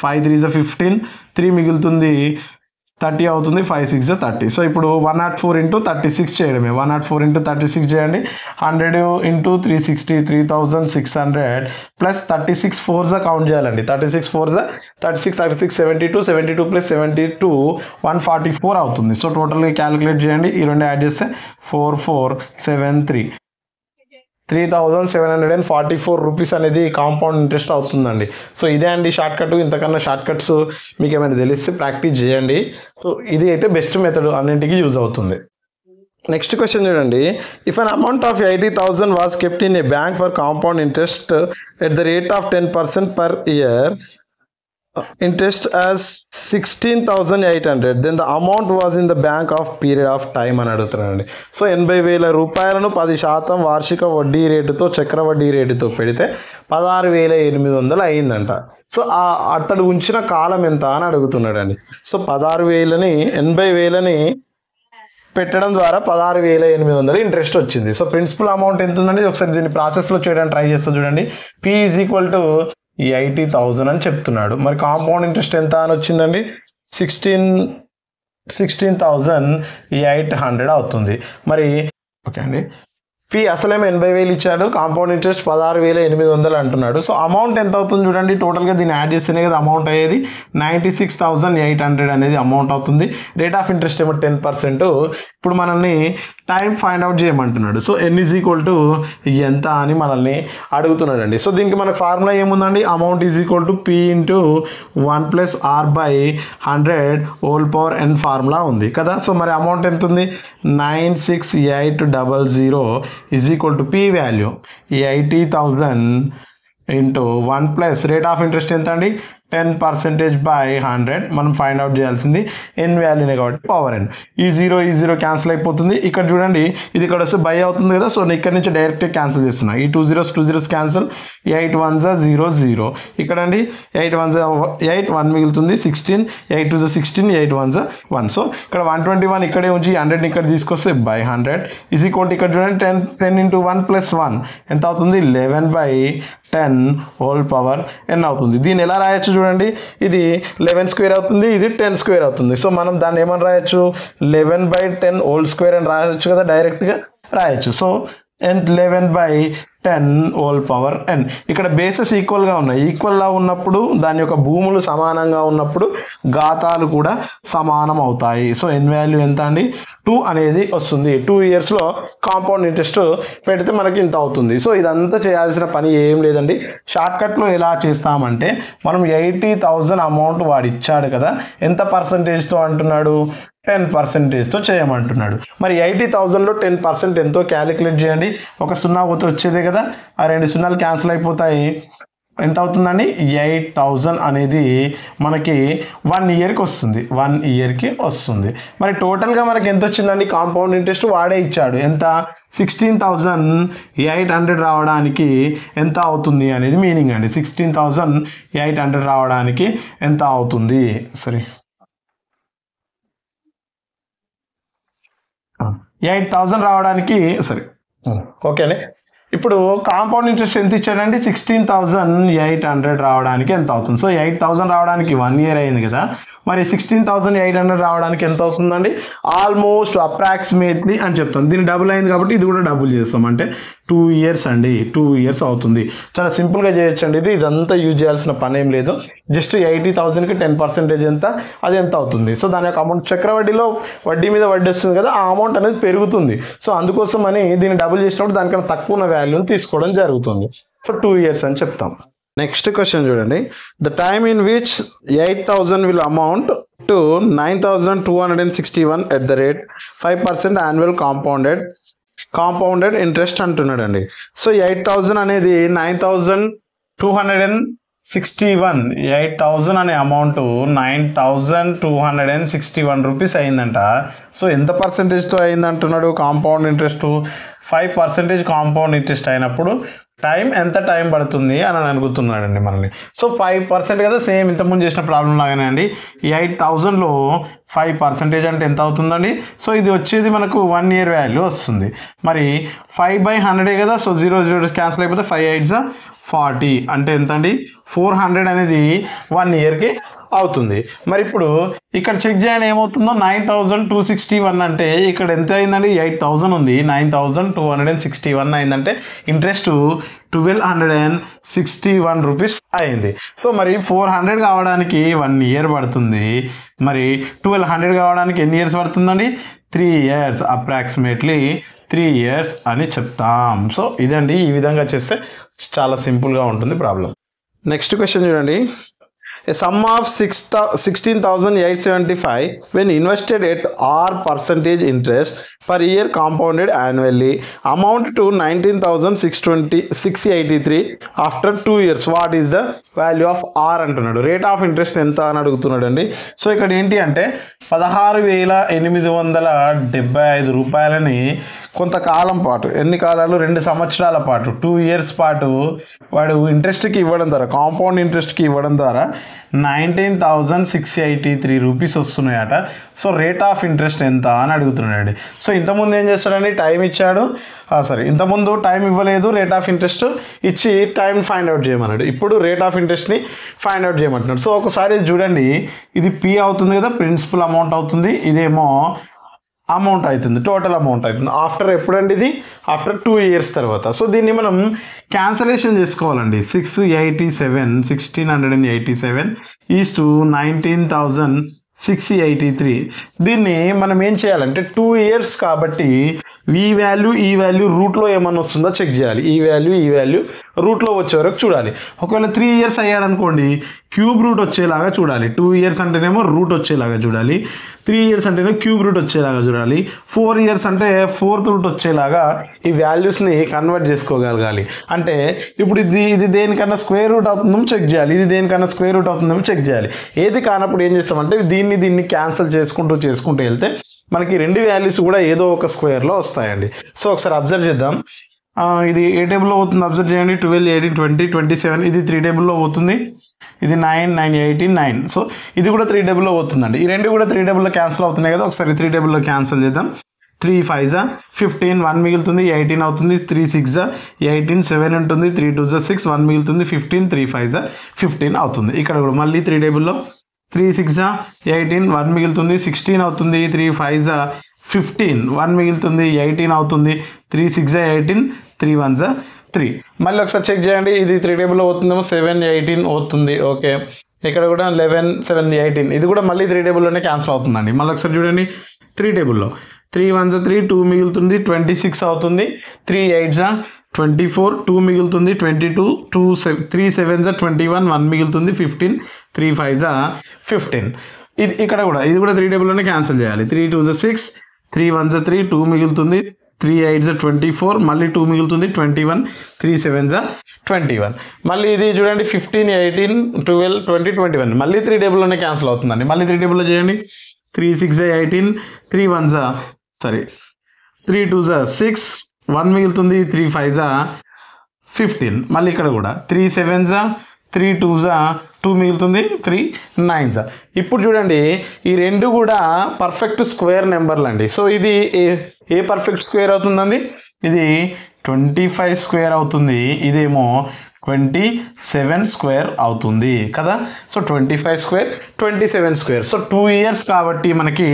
Speaker 1: 5 3s 15 3 మిగులుతుంది 30 అవుతుంది. 5 6 30. సో ఇప్పుడు 104 into 36 చేయడమే. 104 into 36 చేయండి. 100 into 360 3600 ప్లస్ 36 4s కౌంట్ చేయాలండి. 36 4s 36 72 ప్లస్ 72 144 అవుతుంది. సో టోటల్గా క్యాలిక్యులేట్ చేయండి. ఈ రెండు యాడ్ చేస్తే 4473 3,744 రూపీస్ అనేది కాంపౌండ్ ఇంట్రెస్ట్ అవుతుందండి. సో ఇదే అండి షార్ట్ కట్. ఇంతకన్నా షార్ట్ కట్స్ మీకు ఏమైనా తెలిస్తే ప్రాక్టీస్ చేయండి. సో ఇది అయితే బెస్ట్ మెథడ్, అన్నింటికి యూజ్ అవుతుంది. నెక్స్ట్ క్వశ్చన్ చూడండి. If an amount of 80,000 was kept in a bank for compound interest at the rate of 10% per year, interest as 16,800, then the amount was in the bank of period of time అని అడుగుతున్నానండి. సో 80,000 రూపాయలను 10% వార్షిక వడ్డీ రేటుతో చక్ర వడ్డీ రేటుతో పెడితే 16,800 అయిందంట. సో అతడు ఉంచిన కాలం ఎంత అని అడుగుతున్నాడండి. సో 16,000ని 80,000ని పెట్టడం ద్వారా 16,800 ఇంట్రెస్ట్ వచ్చింది. సో ప్రిన్సిపల్ అమౌంట్ ఎంత ఉందండి, ఒకసారి దీన్ని ప్రాసెస్లో చేయడానికి ట్రై చేస్తా చూడండి. P = 80,000 అని చెప్తున్నాడు. మరి కాంపౌండ్ ఇంట్రెస్ట్ ఎంత అని వచ్చిందండి, 16,800 అవుతుంది. మరి ఓకే అండి. ఫీ అసలేమో 80,000 ఇచ్చాడు, కాంపౌండ్ ఇంట్రెస్ట్ 16,800 అంటున్నాడు. సో అమౌంట్ ఎంత అవుతుంది చూడండి. టోటల్గా దీన్ని యాడ్ చేస్తేనే కదా అమౌంట్ అయ్యేది. 96,800 అనేది అమౌంట్ అవుతుంది. రేట్ ఆఫ్ ఇంట్రెస్ట్ ఏమో 10%. ఇప్పుడు మనల్ని టైం ఫైండ్ అవుట్ చేయమంటున్నాడు. సో n = ఎంత అని మనల్ని అడుగుతున్నాడండి. సో దీనికి మన ఫార్ములా ఏముందండి, అమౌంట్ P × 1 + R/100 ఫార్ములా ఉంది కదా. సో మరి అమౌంట్ ఎంత ఉంది, 96800 = P value 80,000 × 1 + rate of interest ఎంత అండి, 10% by 100 మనం ఫైండ్ అవుట్ చేయాల్సింది n వాల్యూనే కాబట్టి పవర్ n. ఈ జీరో క్యాన్సిల్ అయిపోతుంది. ఇక్కడ చూడండి ఇది ఇక్కడ వస్తే బై అవుతుంది కదా, సో నేను ఇక్కడ నుంచి డైరెక్ట్ క్యాన్సిల్ చేస్తున్నా. ఈ 2 zeros క్యాన్సిల్, 8 1s 0 0. ఇక్కడ అండి 8 1s 8, 1 మిగులుతుంది 16, 8 2s 16, 8 1s 1. సో ఇక్కడ 121 ఇక్కడే ఉంచి 100 ఇక్కడ తీసుకొస్తే బై 100 ఈజ్ ఈక్వల్ టు ఇక్కడ చూడండి 10 into 1 plus 1 ఎంత అవుతుంది 11/10 హోల్ పవర్ n అవుతుంది. దీన్ని ఎలా రాయొచ్చు చూడండి, ఇది 11 స్క్వేర్ అవుతుంది, ఇది 10 స్క్వేర్ అవుతుంది. సో మనం దాన్ని ఏమని రాయొచ్చు 11/10 హోల్ స్క్వేర్ అని రాయొచ్చు కదా, డైరెక్ట్గా రాయొచ్చు. So 11/10 whole power n. ఇక్కడ బేసెస్ ఈక్వల్గా ఉన్నాయి. ఈక్వల్గా ఉన్నప్పుడు దాని యొక్క భూములు సమానంగా ఉన్నప్పుడు ఘాతాలు కూడా సమానం అవుతాయి. సో n వాల్యూ ఎంత అండి 2 అనేది వస్తుంది. 2 yearsలో కాంపౌండ్ ఇంట్రెస్ట్ పెడితే మనకి ఇంత అవుతుంది. సో ఇదంతా చేయాల్సిన పని ఏం లేదండి. షార్ట్కట్లో ఎలా చేస్తామంటే మనం 80,000 అమౌంట్ వాడు ఇచ్చాడు కదా, ఎంత పర్సంటేజ్తో అంటున్నాడు 10%తో చేయమంటున్నాడు. మరి 80,000లో 10% ఎంతో క్యాలిక్యులేట్ చేయండి. ఒక 0 పోతే వచ్చేదే కదా, ఆ 2 సున్నాలు క్యాన్సిల్ అయిపోతాయి. ఎంత అవుతుందండి 8,000 అనేది మనకి 1 yearకి వస్తుంది. 1 yearకి వస్తుంది. మరి టోటల్గా మనకి ఎంత వచ్చిందండి కాంపౌండ్ ఇంట్రెస్ట్ వాడే ఇచ్చాడు. ఎంత 16,800 రావడానికి ఎంత అవుతుంది అనేది మీనింగ్ అండి. 16,800 రావడానికి ఎంత అవుతుంది, సరే 8,000 రావడానికి సరే ఓకే అండి. ఇప్పుడు కాంపౌండ్ ఇంట్రెస్ట్ ఎంత ఇచ్చాడండి 16,800 రావడానికి ఎంత అవుతుంది. సో 8,000 రావడానికి 1 year అయింది కదా, మరి 16,800 రావడానికి ఎంత అవుతుందండి ఆల్మోస్ట్ అప్రాక్సిమేట్లీ అని చెప్తాం. దీన్ని డబుల్ అయింది కాబట్టి ఇది కూడా డబుల్ చేస్తాం, అంటే 2 years అండి. 2 years అవుతుంది. చాలా సింపుల్గా చేయొచ్చండి. ఇదంతా యూజ్ చేయాల్సిన పని ఏం లేదు. జస్ట్ 80,000కి 10% ఎంత, అది ఎంత అవుతుంది. సో దాని యొక్క అమౌంట్ చక్రవడ్డీలో వడ్డీ మీద వడ్డీ వస్తుంది కదా, ఆ అమౌంట్ అనేది పెరుగుతుంది. సో అందుకోసం అని దీన్ని డబుల్ చేసినప్పుడు దానికన్నా తక్కువ ఉన్న వాల్యూని తీసుకోవడం జరుగుతుంది. సో 2 years అని చెప్తాం. నెక్స్ట్ క్వశ్చన్ చూడండి, the time in which 8,000 will amount to 9,261 at the rate 5% annual compounded interest అంటున్నాడండి. సో 8,000 అనేది 9,261, 8,000 అనే అమౌంట్ 9,261 రూపీస్ అయిందంట. సో ఎంత పర్సెంటేజ్తో అయిందంటున్నాడు కాంపౌండ్ ఇంట్రెస్ట్ 5% కాంపౌండ్ ఇంట్రెస్ట్ అయినప్పుడు ఎంత టైం పడుతుంది అని అడుగుతున్నాడండి మనల్ని. సో 5% కదా, సేమ్ ఇంతకుముందు చేసిన ప్రాబ్లం లాగానే అండి. 8,000లో 5% అంటే ఎంత అవుతుందండి. సో ఇది వచ్చేది మనకు 1 year వాల్యూ వస్తుంది. మరి 5/100 కదా, సో 0 క్యాన్సిల్ అయిపోతే 5 8s 40 అంటే ఎంత అండి 400 అనేది 1 yearకి అవుతుంది. మరి ఇప్పుడు ఇక్కడ చెక్ చేయండి ఏమవుతుందో 9,261 అంటే ఇక్కడ ఎంత అయిందండి 8,000 ఉంది, 9,261 అయిందంటే ఇంట్రెస్ట్ 1,261 రూపీస్ అయింది. సో మరి 400 కావడానికి 1 year పడుతుంది. మరి 1,200 కావడానికి ఎన్ని ఇయర్స్ పడుతుందండి 3 years, అప్రాక్సిమేట్లీ 3 years అని చెప్తాం. సో ఇదండి, ఈ విధంగా చేస్తే చాలా సింపుల్గా ఉంటుంది ప్రాబ్లం. నెక్స్ట్ క్వశ్చన్ చూడండి, a sum of 16,875 when invested at R% interest per year compounded annually amount to 19,683 after 2 years. What is the value of R అంటున్నాడు. రేట్ ఆఫ్ ఇంట్రెస్ట్ ఎంత అని అడుగుతున్నాడు అండి. సో ఇక్కడ ఏంటి అంటే 16,875 రూపాయలని కొంతకాలం పాటు, ఎన్ని కాలాలు 2 సంవత్సరాల పాటు 2 years పాటు వాడు ఇంట్రెస్ట్కి ఇవ్వడం ద్వారా, కాంపౌండ్ ఇంట్రెస్ట్కి ఇవ్వడం ద్వారా 19,683 రూపీస్ వస్తున్నాయట. సో రేట్ ఆఫ్ ఇంట్రెస్ట్ ఎంత అని అడుగుతున్నాడు. సో ఇంతకుముందు ఏం చేస్తాడండి, టైం ఇచ్చాడు, ఇంతకుముందు టైం ఇవ్వలేదు, రేట్ ఆఫ్ ఇంట్రెస్ట్ ఇచ్చి టైం ఫైండ్ అవుట్ చేయమన్నాడు. ఇప్పుడు రేట్ ఆఫ్ ఇంట్రెస్ట్ని ఫైండ్ అవుట్ చేయమంటున్నాడు. సో ఒకసారి చూడండి, ఇది P అవుతుంది కదా, ప్రిన్సిపల్ అమౌంట్ అవుతుంది, ఇదేమో అమౌంట్ అవుతుంది, టోటల్ అమౌంట్ అవుతుంది. ఆఫ్టర్ ఎప్పుడండి ఇది, ఆఫ్టర్ 2 years తర్వాత. సో దీన్ని మనం క్యాన్సలేషన్ చేసుకోవాలండి. 1687 ఈజ్ టు 19,683. దీన్ని మనం ఏం చేయాలంటే 2 years కాబట్టి ఈ వాల్యూ రూట్లో ఏమన్నా వస్తుందో చెక్ చేయాలి. ఈ వాల్యూ రూట్లో వచ్చే వరకు చూడాలి. ఒకవేళ 3 years అయ్యాడు అనుకోండి, క్యూబ్ రూట్ వచ్చేలాగా చూడాలి. 2 years అంటేనేమో రూట్ వచ్చేలాగా చూడాలి. 3 years అంటేనే క్యూబ్ రూట్ వచ్చేలాగా చూడాలి. 4 years అంటే 4th రూట్ వచ్చేలాగా ఈ వాల్యూస్ని కన్వర్ట్ చేసుకోగలగాలి. అంటే ఇప్పుడు ఇది దేనికన్నా స్క్వేర్ రూట్ అవుతుందో చెక్ చేయాలి, ఇది దేనికన్నా స్క్వేర్ రూట్ అవుతుందో చెక్ చేయాలి. ఏది కానప్పుడు ఏం చేస్తామంటే దీన్ని క్యాన్సిల్ చేసుకుంటూ వెళ్తే మనకి రెండు వాల్యూస్ కూడా ఏదో ఒక స్క్వేర్లో వస్తాయండి. సో ఒకసారి అబ్జర్వ్ చేద్దాం. ఇది ఏ టేబుల్లో అవుతుంది అబ్జర్వ్ చేయండి. 12, 18, 20, 27 ఇది 3 టేబుల్లో అవుతుంది. ఇది 9, 9, 18, 9. సో ఇది కూడా 3 టేబుల్లో అవుతుందండి. ఈ రెండు కూడా 3 టేబుల్లో క్యాన్సిల్ అవుతున్నాయి కదా. ఒకసారి 3 టేబుల్లో క్యాన్సిల్ చేద్దాం. 3 5 15, 1 మిగులుతుంది, 18 అవుతుంది. 3 6 18, 7 ఉంటుంది. 3 2 6, 1 మిగులుతుంది. 15, 3 5 15 అవుతుంది. ఇక్కడ కూడా మళ్ళీ 3 టేబుల్లో 3 6 18, 1 మిగులుతుంది. 16 అవుతుంది. 3 5 15, 1 మిగులుతుంది. 18 అవుతుంది. 3 6 18, 3 1 3. మళ్ళీ ఒకసారి చెక్ చేయండి. ఇది 3 టేబుల్లో అవుతుందేమో. 7 18 అవుతుంది. ఓకే, ఇక్కడ కూడా 11 7 18 ఇది కూడా మళ్ళీ 3 టేబుల్లోనే క్యాన్సిల్ అవుతుందండి. మళ్ళీ ఒకసారి చూడండి. 3 టేబుల్లో 3 1 3 2 మిగులుతుంది. 26 అవుతుంది. 3 8 24, 2 మిగులుతుంది. 22 3 7 21, 1 మిగులుతుంది. 15, 3 5 15. ఇక్కడ కూడా ఇది కూడా 3 టేబుల్లోనే క్యాన్సిల్ చేయాలి. 3 2 6, 3 1 3, 2 మిగులుతుంది. 3 8 24, మళ్ళీ 2 మిగులుతుంది. 21, 3 7 21. మళ్ళీ ఇది చూడండి. 15 18 12 20 21 మళ్ళీ 3 టేబుల్లోనే క్యాన్సిల్ అవుతుందండి. మళ్ళీ 3 టేబుల్లో చేయండి. 3 6 18, 3 2 6, 1 మిగులుతుంది. 3 5 15. మళ్ళీ ఇక్కడ కూడా 3 7 3 2 2 మిగులుతుంది. 3 9. ఇప్పుడు చూడండి, ఈ రెండు కూడా పర్ఫెక్ట్ స్క్వేర్ నెంబర్లు అండి. సో ఇది ఏ పర్ఫెక్ట్ స్క్వేర్ అవుతుందండి? ఇది 25 స్క్వేర్ అవుతుంది. ఇదేమో 27 స్క్వేర్ అవుతుంది కదా. So 25 square 27 square. So 2 years కాబట్టి మనకి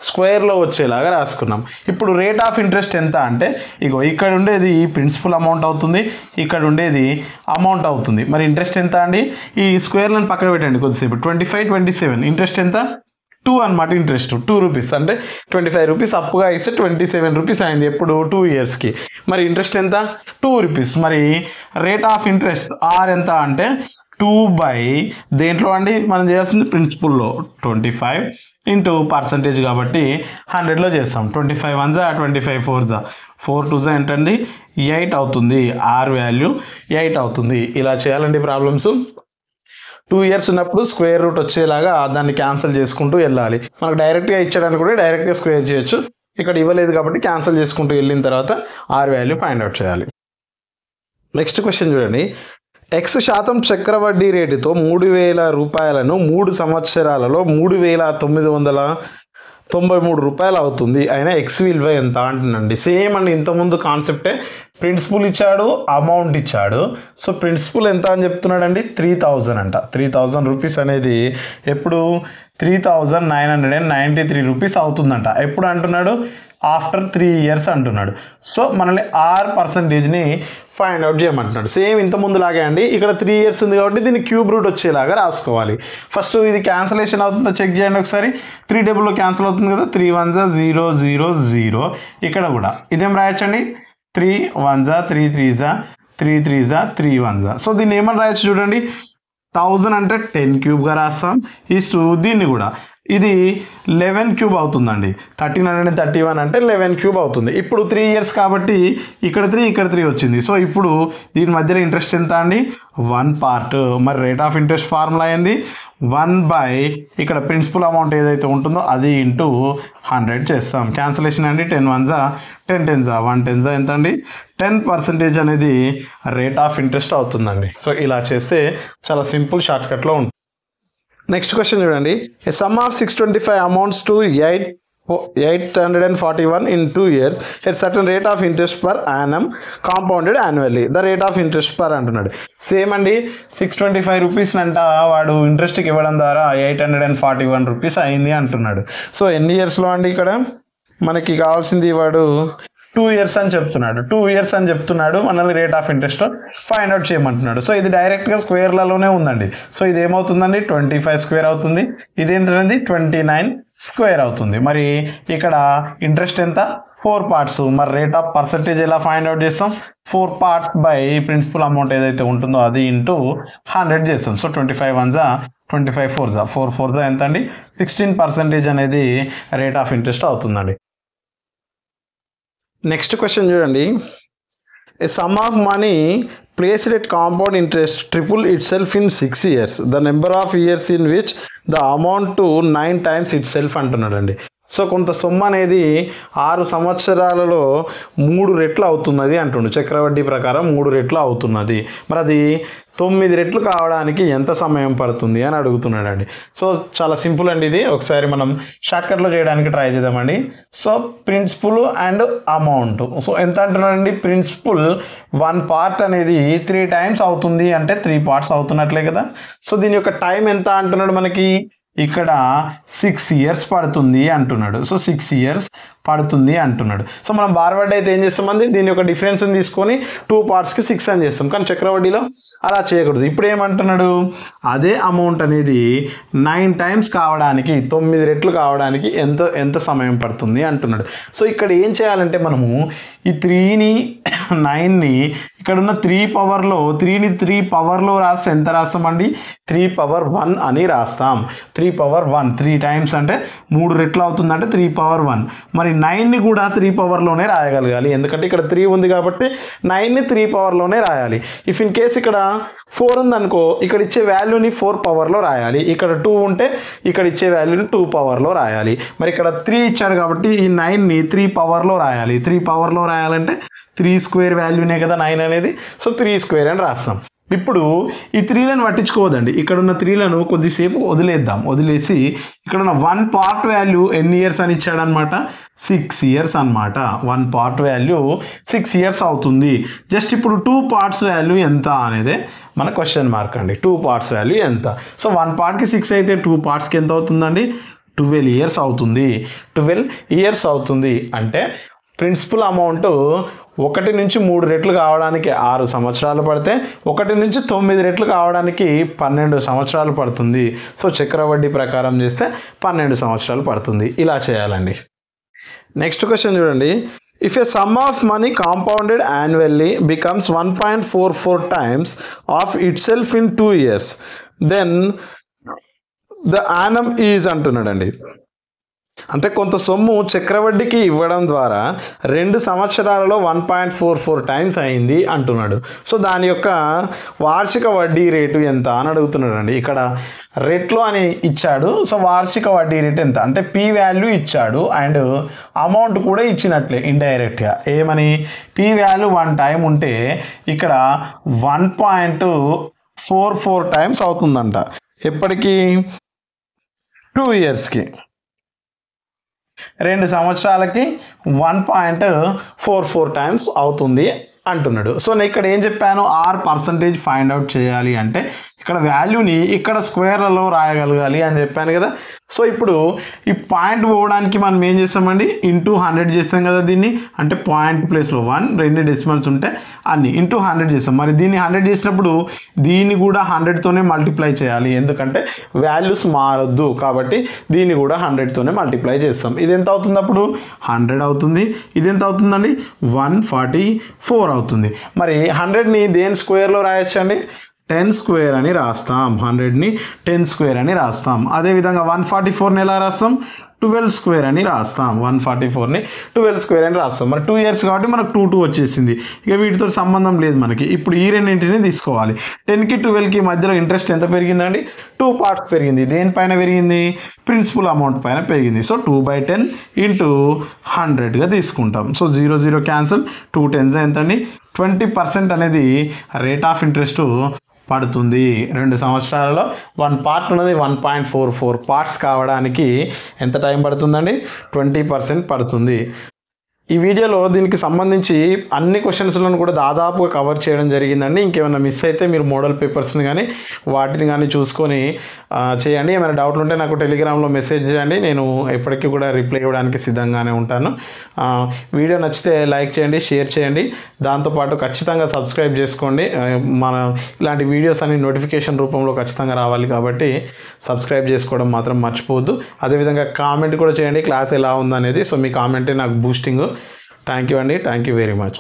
Speaker 1: స్క్వేర్లో వచ్చేలాగా రాసుకున్నాం. ఇప్పుడు రేట్ ఆఫ్ ఇంట్రెస్ట్ ఎంత అంటే ఇగో ఇక్కడ ఉండేది ప్రిన్సిపల్ అమౌంట్ అవుతుంది, ఇక్కడ ఉండేది అమౌంట్ అవుతుంది. మరి ఇంట్రెస్ట్ ఎంత అండి? ఈ స్క్వేర్లను పక్కన పెట్టండి కొద్దిసేపు. 25 27 ఇంట్రెస్ట్ ఎంత? 2 అనమాట. ఇంట్రెస్ట్ 2 రూపీస్ అంటే 25 రూపీస్ అప్పుగా ఇస్తే 27 రూపీస్ అయింది. ఎప్పుడు 2 yearsకి. మరి ఇంట్రెస్ట్ ఎంత? 2 రూపీస్. మరి రేట్ ఆఫ్ ఇంట్రెస్ట్ ఆర్ ఎంత అంటే 2 by దేంట్లో అండి మనం చేయాల్సింది ప్రిన్సిపల్లో 25 ఇంటూ పర్సంటేజ్ కాబట్టి 100లో చేస్తాం. 25 1 25 4 4 2 ఏంటండి 8 అవుతుంది. ఆర్ వాల్యూ 8 అవుతుంది. ఇలా చేయాలండి ప్రాబ్లమ్స్. 2 years ఉన్నప్పుడు స్క్వేర్ రూట్ వచ్చేలాగా దాన్ని క్యాన్సిల్ చేసుకుంటూ వెళ్ళాలి. మనకు డైరెక్ట్గా ఇచ్చడానికి కూడా డైరెక్ట్గా స్క్వేర్ చేయొచ్చు. ఇక్కడ ఇవ్వలేదు కాబట్టి క్యాన్సిల్ చేసుకుంటూ వెళ్ళిన తర్వాత ఆర్ వాల్యూ ఫైండ్ అవుట్ చేయాలి. నెక్స్ట్ క్వశ్చన్ చూడండి. X% చక్రవడ్డీ రేటుతో 3,000 రూపాయలను 3 సంవత్సరాలలో 3,993 రూపాయలు అవుతుంది. అయినా ఎక్స్ విలువ ఎంత అంటున్నాండి. సేమ్ అండి, ఇంతకుముందు కాన్సెప్టే. ప్రిన్సిపల్ ఇచ్చాడు, అమౌంట్ ఇచ్చాడు. సో ప్రిన్సిపల్ ఎంత అని చెప్తున్నాడండి? 3,000 అంట. 3,000 రూపీస్ అనేది ఎప్పుడు 3,993 రూపీస్ అవుతుందంట. ఎప్పుడు అంటున్నాడు? ఆఫ్టర్ 3 years అంటున్నాడు. సో మనల్ని ఆర్ పర్సంటేజ్ని ఫైండ్ అవుట్ చేయమంటున్నాడు. సేమ్ ఇంతకుముందు లాగే అండి. ఇక్కడ 3 years ఉంది కాబట్టి దీన్ని క్యూబ్ రూట్ వచ్చేలాగా రాసుకోవాలి. ఫస్ట్ ఇది క్యాన్సలేషన్ అవుతుందో చెక్ చేయండి ఒకసారి. 3 టేబుల్లో క్యాన్సిల్ అవుతుంది కదా. 3 1 0 0 0. ఇక్కడ కూడా ఇదేం రాయొచ్చండి? 3 1 3 3 3 3 3 1. సో దీన్ని ఏమని రాయొచ్చు చూడండి. 1000 అంటే 10 క్యూబ్గా రాస్తాం. దీన్ని కూడా ఇది 11 క్యూబ్ అవుతుందండి. 1331 అంటే 11 క్యూబ్ అవుతుంది. ఇప్పుడు 3 years కాబట్టి ఇక్కడ 3 ఇక్కడ 3 వచ్చింది. సో ఇప్పుడు దీని మధ్యలో ఇంట్రెస్ట్ ఎంత అండి? 1 part. మరి రేట్ ఆఫ్ ఇంట్రెస్ట్ ఫార్ములా ఏంది? 1 by ఇక్కడ ప్రిన్సిపల్ అమౌంట్ ఏదైతే ఉంటుందో అది ఇంటూ 100 చేస్తాం. క్యాన్సలేషన్ అండి. 10 1 10 10 1 10 ఎంత అండి? 10% అనేది రేట్ ఆఫ్ ఇంట్రెస్ట్ అవుతుందండి. సో ఇలా చేస్తే చాలా సింపుల్ షార్ట్కట్లో ఉంటుంది. నెక్స్ట్ క్వశ్చన్ చూడండి. A sum of 625 amounts to 841 in 2 years at certain rate of interest per annum compounded annually. The rate of interest per అంటున్నాడు. సేమ్ అండి, 625 రూపీస్ అంట వాడు ఇంట్రెస్ట్కి ఇవ్వడం ద్వారా 841 రూపీస్ అయింది అంటున్నాడు. సో ఎన్ని ఇయర్స్లో అండి? ఇక్కడ మనకి కావాల్సింది వాడు 2 ఇయర్స్ అని చెప్తున్నాడు. 2 ఇయర్స్ అని చెప్తున్నాడు, మనల్ని rate of interest find out చేయమంటున్నాడు. సో ఇది డైరెక్ట్గా స్క్వేర్లలోనే ఉందండి. సో ఇది ఏమవుతుందండి 25 స్క్వేర్ అవుతుంది. ఇది ఏంటంటే 29 స్క్వేర్ అవుతుంది. మరి ఇక్కడ ఇంట్రెస్ట్ ఎంత 4 పార్ట్స్. మరి రేట్ ఆఫ్ పర్సంటేజ్ ఎలా ఫైండ్ అవుట్ చేస్తాం 4 పార్ట్స్ బై ప్రిన్సిపల్ అమౌంట్ ఏదైతే ఉంటుందో అది ఇంటూ 100 చేస్తాం. సో 25 1 25 4 4 4 ఎంత అండి 16% అనేది రేట్ ఆఫ్ ఇంట్రెస్ట్ అవుతుందండి. నెక్స్ట్ క్వశ్చన్ చూడండి. A sum of money placed at compound interest triple itself in 6 years. The number of years in which the amount to 9 times itself అంటున్నాడండి. సో కొంత సొమ్ము అనేది 6 సంవత్సరాలలో 3 రెట్లు అవుతున్నది అంటుండు. చక్రవడ్డీ ప్రకారం 3 రెట్లు అవుతున్నది. మరి అది 9 రెట్లు కావడానికి ఎంత సమయం పడుతుంది అని అడుగుతున్నాడండి. సో చాలా సింపుల్ అండి ఇది. ఒకసారి మనం షార్ట్కట్లో చేయడానికి ట్రై చేద్దామండి. So principal and amount. So ఎంత అంటున్నాడండి ప్రిన్సిపల్ 1 పార్ట్ అనేది 3 టైమ్స్ అవుతుంది అంటే 3 పార్ట్స్ అవుతున్నట్లే కదా. సో దీని యొక్క టైం ఎంత అంటున్నాడు మనకి ఇక్కడ 6 ఇయర్స్ పడుతుంది అంటున్నాడు. సో 6 ఇయర్స్ పడుతుంది అంటున్నాడు. సో మనం బార్వర్డ్ అయితే ఏం చేస్తామండి దీని యొక్క డిఫరెన్స్ని తీసుకొని 2 పార్ట్స్కి 6 అని చేస్తాం. కానీ చక్రవడ్డీలో అలా చేయకూడదు. ఇప్పుడు ఏమంటున్నాడు అదే అమౌంట్ అనేది 9 టైమ్స్ కావడానికి 9 రెట్లు కావడానికి ఎంత సమయం పడుతుంది అంటున్నాడు. సో ఇక్కడ ఏం చేయాలంటే మనము ఈ 3ని 9ని ఇక్కడ ఉన్న 3 పవర్లో 3ని 3 పవర్లో రాస్తే ఎంత రాస్తామండి 3 పవర్ 1 అని రాస్తాం. 3 పవర్ 1 3 టైమ్స్ అంటే 3 రెట్లు అవుతుందంటే 3 పవర్ 1. మరి 9ని కూడా 3 పవర్లోనే రాయగలగాలి. ఎందుకంటే ఇక్కడ 3 ఉంది కాబట్టి 9ని 3 పవర్లోనే రాయాలి. ఇఫ్ ఇన్ కేస్ ఇక్కడ 4 ఉందనుకో ఇక్కడ ఇచ్చే వాల్యూని 4 పవర్లో రాయాలి. ఇక్కడ 2 ఉంటే ఇక్కడ ఇచ్చే వాల్యూని 2 పవర్లో రాయాలి. మరి ఇక్కడ 3 ఇచ్చాడు కాబట్టి ఈ 9ని 3 పవర్లో రాయాలి. 3 పవర్లో రాయాలంటే 3 స్క్వేర్ వాల్యూనే కదా 9 అనేది. సో 3 స్క్వేర్ అని రాస్తాం. ఇప్పుడు ఈ 3లను పట్టించుకోవద్దండి. ఇక్కడ ఉన్న 3లను కొద్దిసేపు వదిలేద్దాం. వదిలేసి ఇక్కడ ఉన్న 1 పార్ట్ వాల్యూ ఎన్ని ఇయర్స్ అని ఇచ్చాడనమాట 6 ఇయర్స్ అనమాట. 1 పార్ట్ వాల్యూ 6 ఇయర్స్ అవుతుంది. జస్ట్ ఇప్పుడు 2 పార్ట్స్ వాల్యూ ఎంత అనేదే మన క్వశ్చన్ మార్క్ అండి. 2 పార్ట్స్ వాల్యూ ఎంత. సో 1 పార్ట్కి 6 అయితే 2 పార్ట్స్కి ఎంత అవుతుందండి 12 ఇయర్స్ అవుతుంది. 12 ఇయర్స్ అవుతుంది అంటే ప్రిన్సిపల్ అమౌంట్ 1 నుంచి 3 రెట్లు కావడానికి 6 సంవత్సరాలు పడితే 1 నుంచి 9 రెట్లు కావడానికి 12 సంవత్సరాలు పడుతుంది. సో చక్రవడ్డీ ప్రకారం చేస్తే 12 సంవత్సరాలు పడుతుంది. ఇలా చేయాలండి. నెక్స్ట్ క్వశ్చన్ చూడండి. If a sum of money compounded annually becomes 1.44 times of itself in 2 years then the annum is అంటున్నాడండి. అంటే కొంత సొమ్ము చక్రవడ్డీకి ఇవ్వడం ద్వారా 2 సంవత్సరాలలో 1.44 టైమ్స్ అయింది అంటున్నాడు. సో దాని యొక్క వార్షిక వడ్డీ రేటు ఎంత అని అడుగుతున్నాడు అండి. ఇక్కడ రెట్లు అని ఇచ్చాడు. సో వార్షిక వడ్డీ రేటు ఎంత అంటే పీ వాల్యూ ఇచ్చాడు అండ్ అమౌంట్ కూడా ఇచ్చినట్లే ఇండైరెక్ట్గా. ఏమని పీ వాల్యూ 1 టైం ఉంటే ఇక్కడ 1.44 టైమ్స్ అవుతుందంట. ఎప్పటికీ 2 ఇయర్స్కి 2 సంవత్సరాలకి 1.44 టైమ్స్ అవుతుంది అంటున్నాడు. సో నేను ఇక్కడ ఏం చెప్పాను R% ఫైండ్ అవుట్ చేయాలి అంటే ఇక్కడ వాల్యూని ఇక్కడ స్క్వేర్లలో రాయగలగాలి అని చెప్పాను కదా. సో ఇప్పుడు ఈ పాయింట్ పోవడానికి మనం ఏం చేస్తామండి ఇంటూ 100 చేస్తాం కదా. దీన్ని అంటే పాయింట్ ప్లేస్లో 1 2 డెసిమల్స్ ఉంటే అన్ని ఇంటూ 100 చేస్తాం. మరి దీన్ని 100 చేసినప్పుడు దీన్ని కూడా 100తోనే మల్టిప్లై చేయాలి. ఎందుకంటే వాల్యూస్ మారొద్దు కాబట్టి దీన్ని కూడా 100తోనే మల్టిప్లై చేస్తాం. ఇది ఎంత అవుతుంది అప్పుడు 100 అవుతుంది. ఇది ఎంత అవుతుందండి 144 అవుతుంది. మరి 100ని దేని స్క్వేర్లో రాయొచ్చండి 10 స్క్వేర్ అని రాస్తాం. 100ని 10 స్క్వేర్ అని రాస్తాం. అదేవిధంగా 144ని ఎలా రాస్తాం 12 స్క్వేర్ అని రాస్తాం. 144ని 12 స్క్వేర్ అని రాస్తాం. మరి 2 ఇయర్స్ కాబట్టి మనకు 2 వచ్చేసింది. ఇక వీటితో సంబంధం లేదు మనకి. ఇప్పుడు ఈ రెండింటిని తీసుకోవాలి. 10కి 12కి మధ్యలో ఇంట్రెస్ట్ ఎంత పెరిగిందండి 2 పార్ట్స్ పెరిగింది. దేనిపైన పెరిగింది ప్రిన్సిపల్ అమౌంట్ పైన పెరిగింది. సో 2/10 ఇంటూ 100గా తీసుకుంటాం. సో 0 0 క్యాన్సిల్ 2 10s ఎంత అండి 20% అనేది రేట్ ఆఫ్ ఇంట్రెస్ట్ పడుతుంది. 2 సంవత్సరాలలో 1 పార్ట్ ఉన్నది 1.44 పార్ట్స్ కావడానికి ఎంత టైం పడుతుందండి 20% పడుతుంది. ఈ వీడియోలో దీనికి సంబంధించి అన్ని క్వశ్చన్స్లను కూడా దాదాపుగా కవర్ చేయడం జరిగిందండి. ఇంకేమైనా మిస్ అయితే మీరు మోడల్ పేపర్స్ని కానీ వాటిని కానీ చూసుకొని చేయండి. ఏమైనా డౌట్లు ఉంటే నాకు టెలిగ్రామ్లో మెసేజ్ చేయండి. నేను ఎప్పటికీ కూడా రిప్లై ఇవ్వడానికి సిద్ధంగానే ఉంటాను. వీడియో నచ్చితే లైక్ చేయండి, షేర్ చేయండి. దాంతోపాటు ఖచ్చితంగా సబ్స్క్రైబ్ చేసుకోండి. మన ఇలాంటి వీడియోస్ అన్ని నోటిఫికేషన్ రూపంలో ఖచ్చితంగా రావాలి కాబట్టి సబ్స్క్రైబ్ చేసుకోవడం మాత్రం మర్చిపోవద్దు. అదేవిధంగా కామెంట్ కూడా చేయండి క్లాస్ ఎలా ఉందనేది. సో మీ కామెంటే నాకు బూస్టింగ్. థ్యాంక్ యూ అండి. Thank you very much.